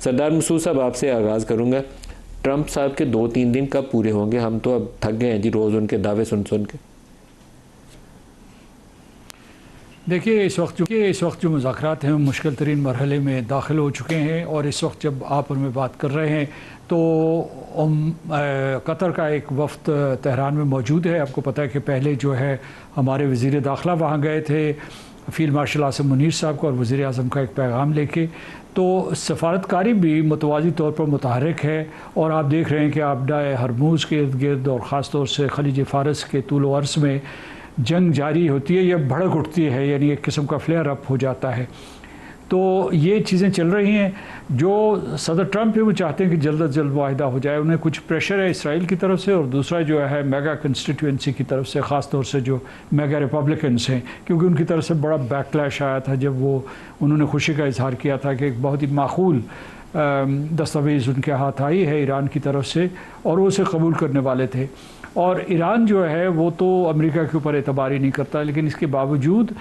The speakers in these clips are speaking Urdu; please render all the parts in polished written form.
سردار مسعود صاحب آپ سے آغاز کروں گا. ٹرمپ صاحب کے 2-3 دن کب پورے ہوں گے؟ ہم تو اب تھک گئے ہیں جی روز ان کے دعوے سن کے. دیکھیے اس وقت جو مذاکرات ہیں مشکل ترین مرحلے میں داخل ہو چکے ہیں، اور اس وقت جب آپ ان میں بات کر رہے ہیں تو قطر کا ایک وفد تہران میں موجود ہے. آپ کو پتہ ہے کہ پہلے جو ہے ہمارے وزیر داخلہ وہاں گئے تھے فیلڈ مارشل عاصم منیر صاحب کو، اور وزیر اعظم کا ایک پیغام لے کے. تو سفارتکاری بھی متوازی طور پر متحرک ہے، اور آپ دیکھ رہے ہیں کہ آبدہ ہرموز کے ارد گرد اور خاص طور سے خلیج فارس کے طول و عرض میں جنگ جاری ہوتی ہے یا بھڑک اٹھتی ہے، یعنی ایک قسم کا فلیئر اپ ہو جاتا ہے. تو یہ چیزیں چل رہی ہیں. جو صدر ٹرمپ ہے وہ چاہتے ہیں کہ جلد از جلد معاہدہ ہو جائے. انہیں کچھ پریشر ہے اسرائیل کی طرف سے، اور دوسرا جو ہے میگا کنسٹیٹوئنسی کی طرف سے، خاص طور سے جو میگا ریپبلکنس ہیں، کیونکہ ان کی طرف سے بڑا بیک کلیش آیا تھا جب انہوں نے خوشی کا اظہار کیا تھا کہ ایک بہت ہی معقول دستاویز ان کے ہاتھ آئی ہے ایران کی طرف سے، اور وہ اسے قبول کرنے والے تھے. اور ایران جو ہے وہ تو امریکہ کے اوپر اعتبار ہی نہیں کرتا، لیکن اس کے باوجود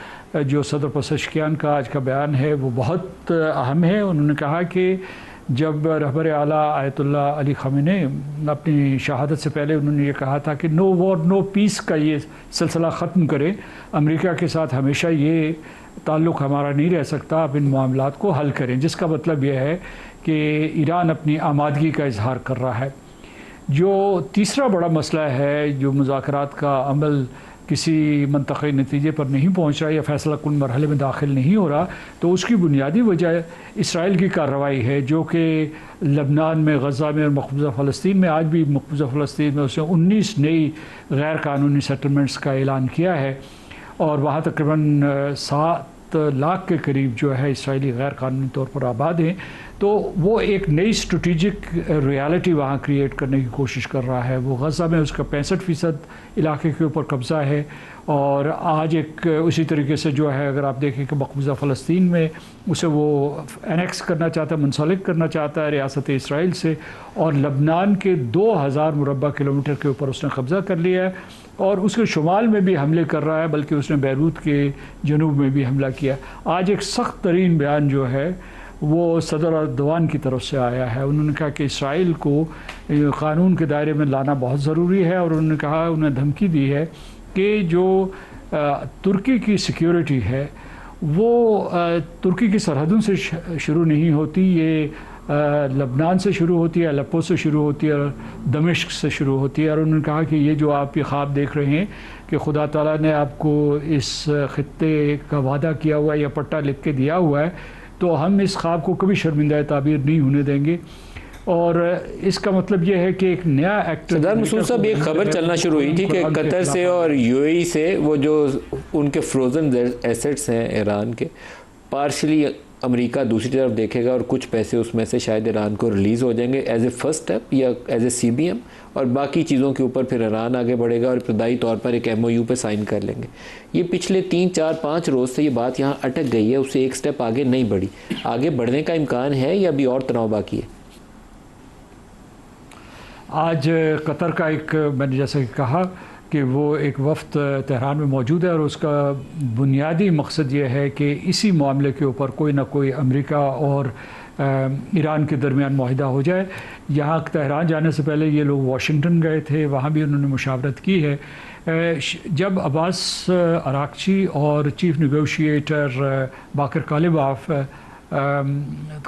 جو صدر پزشکیان کا آج کا بیان ہے وہ بہت اہم ہے. انہوں نے کہا کہ جب رہبر اعلیٰ آیت اللہ علی خامنئی اپنی شہادت سے پہلے انہوں نے یہ کہا تھا کہ نو وار نو پیس کا یہ سلسلہ ختم کریں، امریکہ کے ساتھ ہمیشہ یہ تعلق ہمارا نہیں رہ سکتا، آپ ان معاملات کو حل کریں. جس کا مطلب یہ ہے کہ ایران اپنی آمادگی کا اظہار کر رہا ہے. جو تیسرا بڑا مسئلہ ہے، جو مذاکرات کا عمل کسی منطقی نتیجے پر نہیں پہنچ رہا یا فیصلہ کن مرحلے میں داخل نہیں ہو رہا، تو اس کی بنیادی وجہ اسرائیل کی کارروائی ہے، جو کہ لبنان میں، غزہ میں اور مقبوضہ فلسطین میں، آج بھی مقبوضہ فلسطین میں اس نے 19 نئی غیر قانونی سیٹلمنٹس کا اعلان کیا ہے، اور وہاں تقریباً 7 لاکھ کے قریب جو ہے اسرائیلی غیر قانونی طور پر آباد ہیں. تو وہ ایک نئی اسٹریٹجک ریالٹی وہاں کریٹ کرنے کی کوشش کر رہا ہے. وہ غزہ میں اس کا 65% علاقے کے اوپر قبضہ ہے، اور آج ایک اسی طریقے سے جو ہے اگر آپ دیکھیں کہ مقبوضہ فلسطین میں اسے وہ انیکس کرنا چاہتا ہے، منسلک کرنا چاہتا ہے ریاست اسرائیل سے، اور لبنان کے 2000 مربع کلومیٹر کے اوپر اس نے قبضہ کر لیا ہے، اور اس کے شمال میں بھی حملے کر رہا ہے، بلکہ اس نے بیروت کے جنوب میں بھی حملہ کیا. آج ایک سخت ترین بیان جو ہے وہ صدر اردوان کی طرف سے آیا ہے. انہوں نے کہا کہ اسرائیل کو قانون کے دائرے میں لانا بہت ضروری ہے، اور انہوں نے کہا، انہیں دھمکی دی ہے کہ جو ترکی کی سیکیورٹی ہے وہ ترکی کی سرحدوں سے شروع نہیں ہوتی، یہ لبنان سے شروع ہوتی ہے، الیپو سے شروع ہوتی ہے، اور دمشق سے شروع ہوتی ہے. اور انہوں نے کہا کہ یہ جو آپ یہ خواب دیکھ رہے ہیں کہ خدا تعالیٰ نے آپ کو اس خطے کا وعدہ کیا ہوا ہے یا پٹا لکھ کے دیا ہوا ہے، تو ہم اس خواب کو کبھی شرمندہ تعبیر نہیں ہونے دیں گے. اور اس کا مطلب یہ ہے کہ ایک نیا ایکٹر. سردار مسعود صاحب، ایک خبر چلنا شروع ہوئی تھی کہ قطر سے اور یو اے ای سے وہ جو ان کے فروزن ایسٹس ہیں ایران کے، پارشلی امریکہ دوسری طرف دیکھے گا، اور کچھ پیسے اس میں سے شاید ایران کو ریلیز ہو جائیں گے ایز اے فرسٹ اسٹیپ یا as a C B M, اور باقی چیزوں کے اوپر پھر ایران آگے بڑھے گا اور ابتدائی طور پر ایک ایم او یو پہ سائن کر لیں گے. یہ پچھلے 3-4-5 روز سے یہ بات یہاں اٹک گئی ہے، اس سے ایک سٹیپ آگے نہیں بڑھی. آگے بڑھنے کا امکان ہے یا ابھی اور تناؤ باقی ہے؟ آج قطر کا ایک، میں نے جیسا کہ کہا کہ وہ ایک وفد تہران میں موجود ہے، اور اس کا بنیادی مقصد یہ ہے کہ اسی معاملے کے اوپر کوئی نہ کوئی امریکہ اور ایران کے درمیان معاہدہ ہو جائے. یہاں تہران جانے سے پہلے یہ لوگ واشنگٹن گئے تھے، وہاں بھی انہوں نے مشاورت کی ہے. جب عباس عراقچی اور چیف نیگوشیٹر باقر کالباف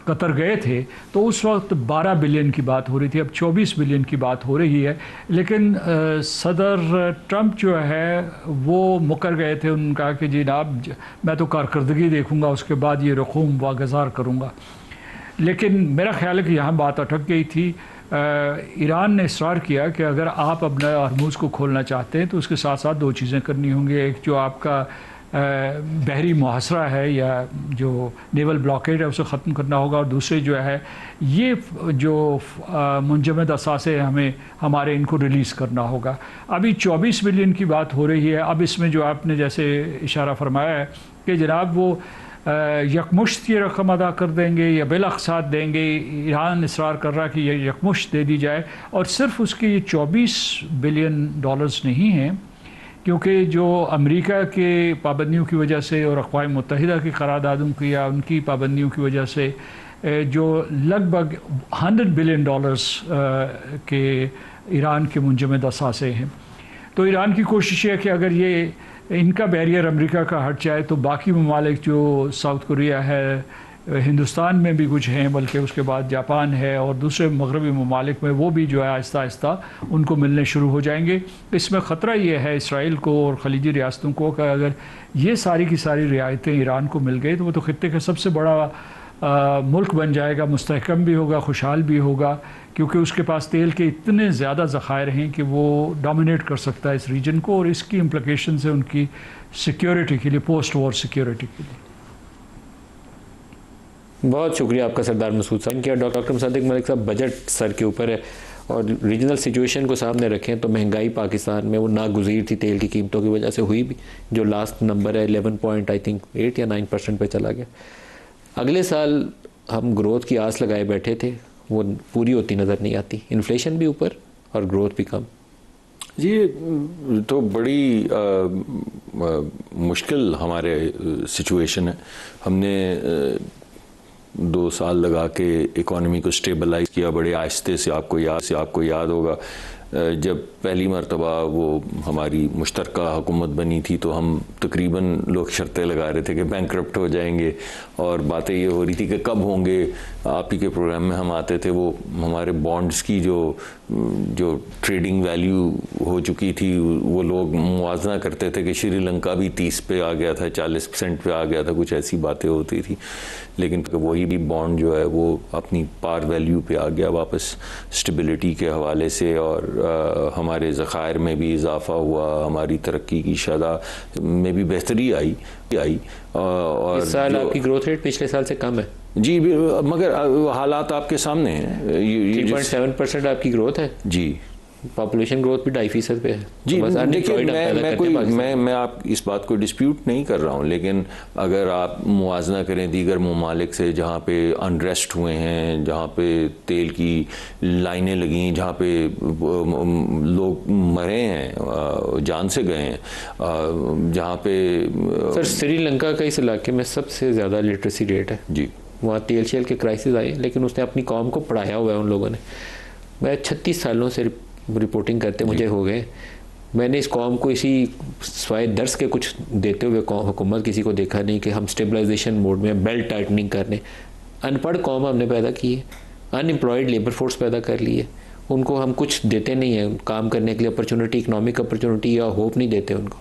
قطر گئے تھے تو اس وقت 12 بلین کی بات ہو رہی تھی، اب 24 بلین کی بات ہو رہی ہے. لیکن صدر ٹرمپ جو ہے وہ مکر گئے تھے. انہوں نے کہا کہ جناب میں تو کارکردگی دیکھوں گا، اس کے بعد یہ رقوم واگزار کروں گا. لیکن میرا خیال ہے کہ یہاں بات اٹک گئی تھی. ایران نے اصرار کیا کہ اگر آپ اپنا ہرموز کو کھولنا چاہتے ہیں تو اس کے ساتھ ساتھ 2 چیزیں کرنی ہوں گی. ایک جو آپ کا بحری محاصرہ ہے یا جو نیول بلاکیڈ ہے اسے ختم کرنا ہوگا، اور دوسرے جو ہے یہ جو منجمد اثاثے ہمارے ان کو ریلیز کرنا ہوگا. ابھی 24 بلین کی بات ہو رہی ہے. اب اس میں جو آپ نے جیسے اشارہ فرمایا ہے کہ جناب وہ یکمشت یہ رقم ادا کر دیں گے یا بالاقساط دیں گے. ایران اصرار کر رہا کہ یہ یکمشت دے دی جائے، اور صرف اس کے یہ 24 بلین ڈالرز نہیں ہیں، کیونکہ جو امریکہ کے پابندیوں کی وجہ سے اور اقوام متحدہ کی قراردادوں کی یا ان کی پابندیوں کی وجہ سے جو لگ بھگ $100 بلین کے ایران کے منجمد اثاثے ہیں. تو ایران کی کوشش ہے کہ اگر یہ ان کا بیریئر امریکہ کا ہٹ جائے تو باقی ممالک جو ساؤتھ کوریا ہے, ہندوستان میں بھی کچھ ہیں, بلکہ اس کے بعد جاپان ہے اور دوسرے مغربی ممالک میں, وہ بھی جو ہے آہستہ آہستہ ان کو ملنے شروع ہو جائیں گے. اس میں خطرہ یہ ہے اسرائیل کو اور خلیجی ریاستوں کو کہ اگر یہ ساری کی ساری رعایتیں ایران کو مل گئی تو وہ تو خطے کا سب سے بڑا ملک بن جائے گا, مستحکم بھی ہوگا, خوشحال بھی ہوگا, کیونکہ اس کے پاس تیل کے اتنے زیادہ ذخائر ہیں کہ وہ ڈومینیٹ کر سکتا ہے اس ریجن کو, اور اس کی امپلیکیشنز ہیں ان کی سیکیورٹی کے لیے, پوسٹ وار سیکیورٹی کے لیے. بہت شکریہ آپ کا سردار مسعود صاحب. کیا ڈاکٹر مصدق ملک صاحب, بجٹ سر کے اوپر ہے اور ریجنل سچویشن کو سامنے رکھیں تو مہنگائی پاکستان میں وہ ناگزیر تھی تیل کی قیمتوں کی وجہ سے ہوئی بھی, جو لاسٹ نمبر ہے 11.8 یا 9% پہ چلا گیا. اگلے سال ہم گروتھ کی آس لگائے بیٹھے تھے, وہ پوری ہوتی نظر نہیں آتی, انفلیشن بھی اوپر اور گروتھ بھی کم. جی تو بڑی مشکل ہمارے سچویشن ہے. ہم نے 2 سال لگا کے اکانومی کو سٹیبلائز کیا بڑے آہستے سے. آپ کو یاد ہوگا جب پہلی مرتبہ وہ ہماری مشترکہ حکومت بنی تھی تو ہم تقریباً لوگ شرطیں لگا رہے تھے کہ بینکرپٹ ہو جائیں گے, اور باتیں یہ ہو رہی تھی کہ کب ہوں گے. آپ ہی کے پروگرام میں ہم آتے تھے, وہ ہمارے بانڈز کی جو ٹریڈنگ ویلیو ہو چکی تھی وہ لوگ موازنہ کرتے تھے کہ شری لنکا بھی 30 پہ آ گیا تھا, 40% پہ آ گیا تھا, کچھ ایسی باتیں ہوتی تھی. لیکن وہی بھی بانڈ جو ہے وہ اپنی پار ویلیو پہ آ گیا واپس اسٹیبلٹی کے حوالے سے, اور ہمارے ذخائر میں بھی اضافہ ہوا, ہماری ترقی کی شرح میں بھی بہتری آئی. اور اس سال آپ کی گروتھ ریٹ پچھلے سال سے کم ہے. جی مگر حالات آپ کے سامنے ہیں. 3.7% آپ کی گروتھ ہے. جی پاپولیشن گروتھ بھی 2.5% پہ ہے. جی دیکھیے میں آپ اس بات کو ڈسپیوٹ نہیں کر رہا ہوں, لیکن اگر آپ موازنہ کریں دیگر ممالک سے جہاں پہ انریسٹ ہوئے ہیں, جہاں پہ تیل کی لائنیں لگیں, جہاں پہ لوگ مرے ہیں, جان سے گئے ہیں, جہاں پہ سر سری لنکا کا اس علاقے میں سب سے زیادہ لٹریسی ریٹ ہے. جی وہاں تیل شیل کے کرائسس آئے, لیکن اس نے اپنی قوم کو پڑھایا ہوا ہے ان لوگوں نے. میں 36 سالوں سے رپورٹنگ کرتے مجھے ہو گئے. میں نے اس قوم کو اسی سوائے درس کے کچھ دیتے ہوئے حکومت کسی کو دیکھا نہیں کہ ہم اسٹیبلائزیشن موڈ میں بیلٹ ٹائٹننگ کرنے. ان پڑھ قوم ہم نے پیدا کی ہے, ان امپلائڈ لیبر فورس پیدا کر لی ہے, ان کو ہم کچھ دیتے نہیں ہیں کام کرنے کے لیے اپرچونٹی, اکنامک اپرچونٹی یا ہوپ نہیں دیتے ان کو.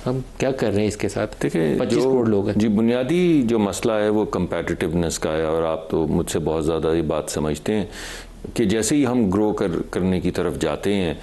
ہم کیا کر رہے ہیں اس کے ساتھ؟ دیکھیں 25 کروڑ لوگ ہیں. جی بنیادی جو مسئلہ ہے وہ کمپیٹیٹیونیس کا ہے, اور آپ تو مجھ سے بہت زیادہ یہ بات سمجھتے ہیں کہ جیسے ہی ہم گرو کرنے کی طرف جاتے ہیں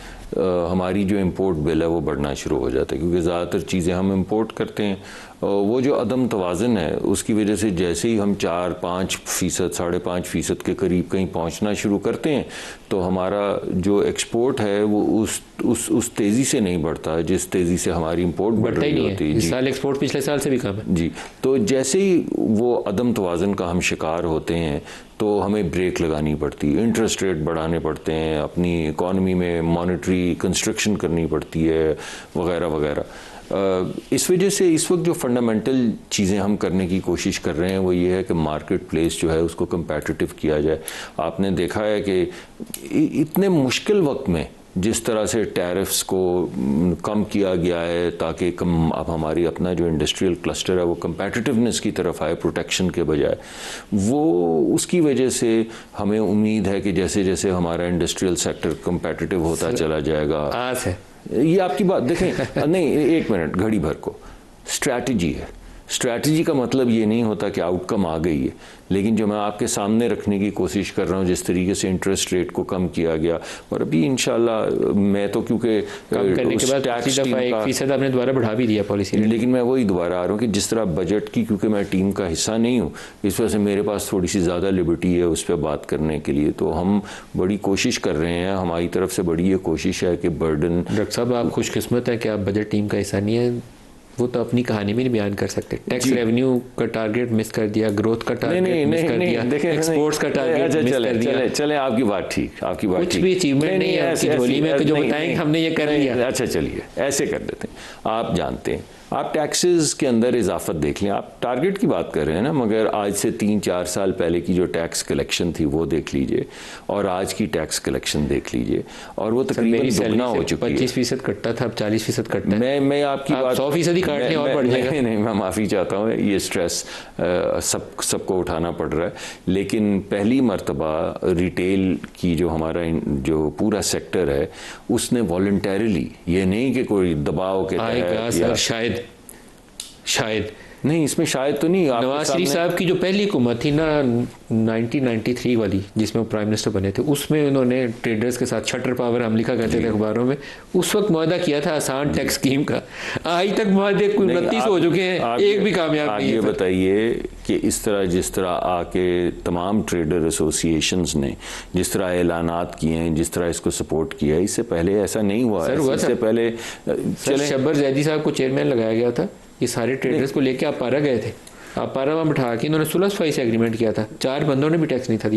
ہماری جو امپورٹ بل ہے وہ بڑھنا شروع ہو جاتا ہے, کیونکہ زیادہ تر چیزیں ہم امپورٹ کرتے ہیں. وہ جو عدم توازن ہے اس کی وجہ سے جیسے ہی ہم 4-5%, 5.5% کے قریب کہیں پہنچنا شروع کرتے ہیں تو ہمارا جو ایکسپورٹ ہے وہ اس تیزی سے نہیں بڑھتا جس تیزی سے ہماری امپورٹ بڑھ رہی ہوتی ہے. اس سال ایکسپورٹ پچھلے سال سے بھی کم ہے. جی تو جیسے ہی وہ عدم توازن کا ہم شکار ہوتے ہیں تو ہمیں بریک لگانی پڑتی ہے, انٹرسٹ ریٹ بڑھانے پڑتے ہیں, اپنی اکانومی میں مانیٹری کنسٹرکشن کرنی پڑتی ہے وغیرہ وغیرہ. اس وجہ سے اس وقت جو فنڈامنٹل چیزیں ہم کرنے کی کوشش کر رہے ہیں وہ یہ ہے کہ مارکیٹ پلیس جو ہے اس کو کمپیٹیٹیو کیا جائے. آپ نے دیکھا ہے کہ اتنے مشکل وقت میں جس طرح سے ٹیرفز کو کم کیا گیا ہے تاکہ اب ہماری اپنا جو انڈسٹریل کلسٹر ہے وہ کمپیٹیٹیونیس کی طرف آئے پروٹیکشن کے بجائے, وہ اس کی وجہ سے ہمیں امید ہے کہ جیسے جیسے ہمارا انڈسٹریل سیکٹر کمپیٹیٹیو ہوتا چلا جائے گا. آس ہے یہ آپ کی بات دیکھیں, نہیں ایک منٹ, گھڑی بھر کو اسٹریٹجی ہے. اسٹریٹجی کا مطلب یہ نہیں ہوتا کہ آؤٹ کم آ گئی ہے, لیکن جو میں آپ کے سامنے رکھنے کی کوشش کر رہا ہوں جس طریقے سے انٹرسٹ ریٹ کو کم کیا گیا, اور ابھی انشاءاللہ میں تو کیونکہ کم کرنے کے بعد 1% آپ نے دوبارہ بڑھا بھی دیا پالیسی, لیکن میں وہی دوبارہ آ رہا ہوں کہ جس طرح بجٹ کی, کیونکہ میں ٹیم کا حصہ نہیں ہوں اس وجہ سے میرے پاس تھوڑی سی زیادہ لبرٹی ہے اس پہ بات کرنے کے لیے, تو ہم بڑی کوشش کر رہے ہیں. ہماری طرف سے بڑی یہ کوشش ہے کہ برڈن. ڈاکٹر صاحب آپ خوش قسمت ہیں کہ آپ بجٹ ٹیم کا حصہ نہیں ہیں. وہ تو اپنی کہانی میں نہیں بیان کر سکتے. ٹیکس ریونیو کا ٹارگیٹ مس کر دیا, گروتھ کا ٹارگیٹ مس کر دیا, ایکسپورٹس کا ٹارگیٹ مس کر دیا. چلیں آپ کی بات ٹھیک, آپ کی بات کچھ بھی اچیومنٹ نہیں ہے آپ کی جھولی میں جو بتائیں ہم نے یہ کر لیا. اچھا چلیے ایسے کر دیتے ہیں. آپ جانتے ہیں آپ ٹیکسز کے اندر اضافت دیکھ لیں, آپ ٹارگیٹ کی بات کر رہے ہیں نا, مگر آج سے 3-4 سال پہلے کی جو ٹیکس کلیکشن تھی وہ دیکھ لیجئے اور آج کی ٹیکس کلیکشن دیکھ لیجئے, اور وہ تقریباً دگنا ہو چکی ہے. 25% کٹتا تھا, اب 40% کٹتا ہے. میں آپ کی بات 100% ہی کاٹ لیں اور بڑھ جائے گا. نہیں, میں معافی چاہتا ہوں, یہ سٹریس سب کو اٹھانا پڑ رہا ہے, لیکن پہلی مرتبہ ریٹیل کی جو ہمارا جو پورا سیکٹر ہے اس نے والنٹیرلی, یہ نہیں کہ کوئی دباؤ کے تحت, شاید نہیں, اس میں شاید تو نہیں. نواز شریف صاحب کی جو پہلی حکومت تھی نا 1993 والی, جس میں وہ پرائم منسٹر بنے تھے, اس میں انہوں نے ٹریڈرز کے ساتھ شٹر پاور ہم لکھا کرتے تھے اخباروں میں, اس وقت معاہدہ کیا تھا آسان ٹیکس اسکیم کا. آج تک معاہدے 29 ہو چکے ہیں, ایک بھی کامیاب نہیں ہے. یہ بتائیے کہ اس طرح جس طرح آ کے تمام ٹریڈر ایسوسیشنز نے جس طرح اعلانات کیے ہیں, جس طرح اس کو سپورٹ کیا ہے, اس سے پہلے ایسا نہیں ہوا. اس سے پہلے شبر زیدی صاحب کو چیئرمین لگایا گیا تھا, یہ سارے ٹریڈرز کو لے کے آپ پارا گئے تھے, آپ پارا وہاں بٹھا کے انہوں نے صلح صفائی سے ایگریمنٹ کیا تھا, 4 بندوں نے بھی ٹیکس نہیں تھا دیا.